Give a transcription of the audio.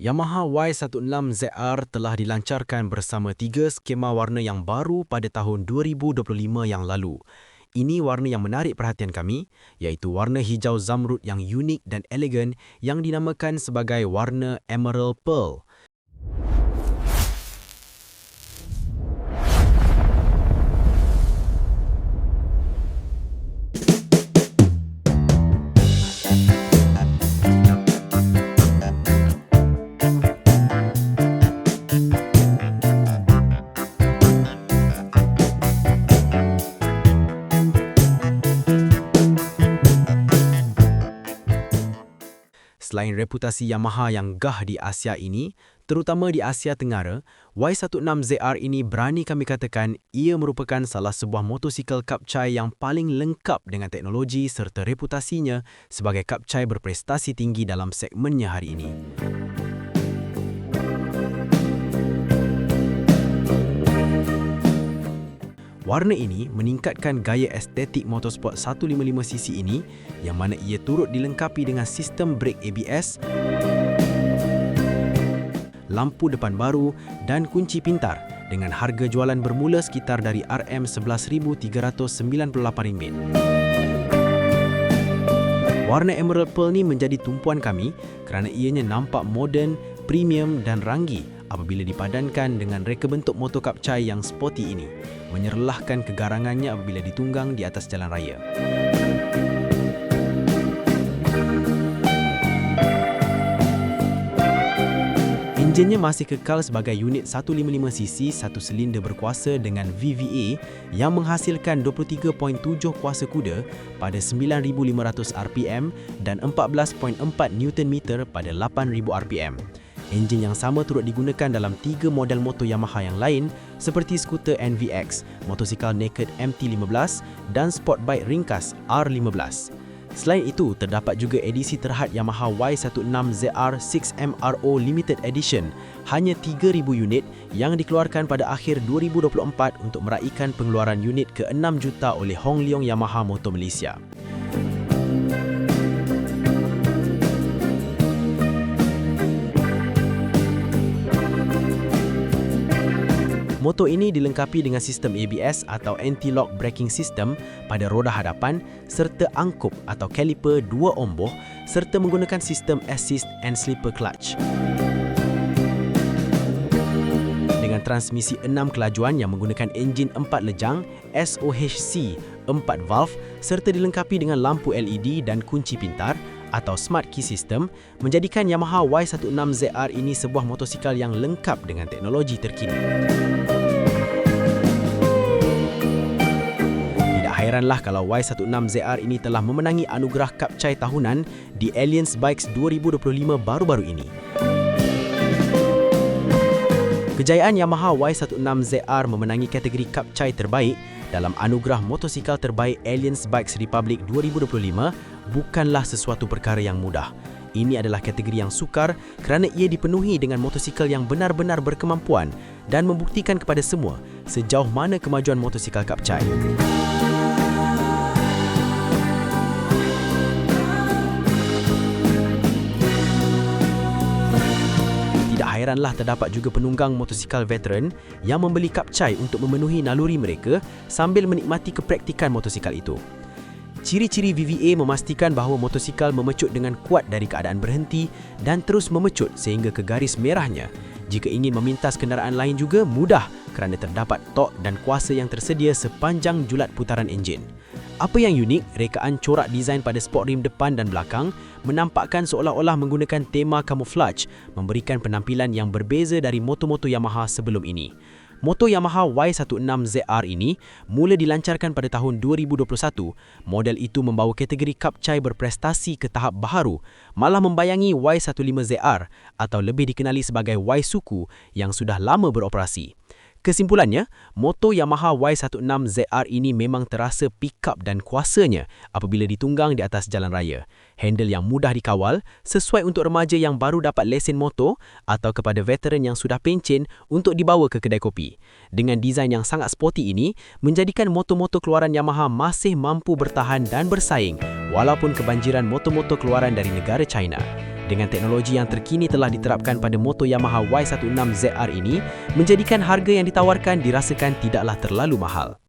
Yamaha Y16ZR telah dilancarkan bersama 3 skema warna yang baru pada tahun 2025 yang lalu. Ini warna yang menarik perhatian kami, iaitu warna hijau zamrud yang unik dan elegan yang dinamakan sebagai warna Emerald Pearl. Selain reputasi Yamaha yang gah di Asia ini, terutama di Asia Tenggara, Y16ZR ini berani kami katakan ia merupakan salah sebuah motosikal kapcai yang paling lengkap dengan teknologi serta reputasinya sebagai kapcai berprestasi tinggi dalam segmennya hari ini. Warna ini meningkatkan gaya estetik motorsport 155cc ini yang mana ia turut dilengkapi dengan sistem brake ABS, lampu depan baru dan kunci pintar dengan harga jualan bermula sekitar dari RM11,398. Warna Emerald Pearl ni menjadi tumpuan kami kerana ianya nampak moden, premium dan ranggi apabila dipadankan dengan reka bentuk motor kapcai yang sporty ini, menyerlahkan kegarangannya apabila ditunggang di atas jalan raya. Enjinnya masih kekal sebagai unit 155cc satu silinder berkuasa dengan VVA yang menghasilkan 23.7 kuasa kuda pada 9,500 RPM dan 14.4 Nm pada 8,000 RPM. Enjin yang sama turut digunakan dalam 3 model motor Yamaha yang lain seperti skuter NVX, motosikal naked MT-15 dan sport bike ringkas R15. Selain itu, terdapat juga edisi terhad Yamaha Y16ZR 6MRO Limited Edition, hanya 3,000 unit yang dikeluarkan pada akhir 2024 untuk meraikan pengeluaran unit ke-6 juta oleh Hong Leong Yamaha Motor Malaysia. Motor ini dilengkapi dengan sistem ABS atau Anti-Lock Braking System pada roda hadapan serta angkup atau kaliper 2 omboh serta menggunakan sistem Assist and Slipper Clutch. Dengan transmisi 6 kelajuan yang menggunakan enjin 4 lejang, SOHC 4 valve serta dilengkapi dengan lampu LED dan kunci pintar atau Smart Key System menjadikan Yamaha Y16ZR ini sebuah motosikal yang lengkap dengan teknologi terkini. Tidak hairanlah kalau Y16ZR ini telah memenangi anugerah kapcai tahunan di Alliance Bikes 2025 baru-baru ini. Kejayaan Yamaha Y16ZR memenangi kategori kapcai terbaik dalam anugerah motosikal terbaik Alliance Bikes Republic 2025 bukanlah sesuatu perkara yang mudah. Ini adalah kategori yang sukar kerana ia dipenuhi dengan motosikal yang benar-benar berkemampuan dan membuktikan kepada semua sejauh mana kemajuan motosikal kapcai. Tidak hairanlah terdapat juga penunggang motosikal veteran yang membeli kapcai untuk memenuhi naluri mereka sambil menikmati kepraktikan motosikal itu. Ciri-ciri VVA memastikan bahawa motosikal memecut dengan kuat dari keadaan berhenti dan terus memecut sehingga ke garis merahnya. Jika ingin memintas kenderaan lain juga mudah kerana terdapat torque dan kuasa yang tersedia sepanjang julat putaran enjin. Apa yang unik, rekaan corak desain pada sport rim depan dan belakang menampakkan seolah-olah menggunakan tema camouflage, memberikan penampilan yang berbeza dari motor-motor Yamaha sebelum ini. Motor Yamaha Y16ZR ini mula dilancarkan pada tahun 2021. Model itu membawa kategori kapcai berprestasi ke tahap baharu, malah membayangi Y15ZR atau lebih dikenali sebagai Y-Suku yang sudah lama beroperasi. Kesimpulannya, motor Yamaha Y16ZR ini memang terasa pick-up dan kuasanya apabila ditunggang di atas jalan raya. Handle yang mudah dikawal, sesuai untuk remaja yang baru dapat lesen motor atau kepada veteran yang sudah pencen untuk dibawa ke kedai kopi. Dengan desain yang sangat sporty ini, menjadikan motor-motor keluaran Yamaha masih mampu bertahan dan bersaing walaupun kebanjiran motor-motor keluaran dari negara China. Dengan teknologi yang terkini telah diterapkan pada motor Yamaha Y16ZR ini, menjadikan harga yang ditawarkan dirasakan tidaklah terlalu mahal.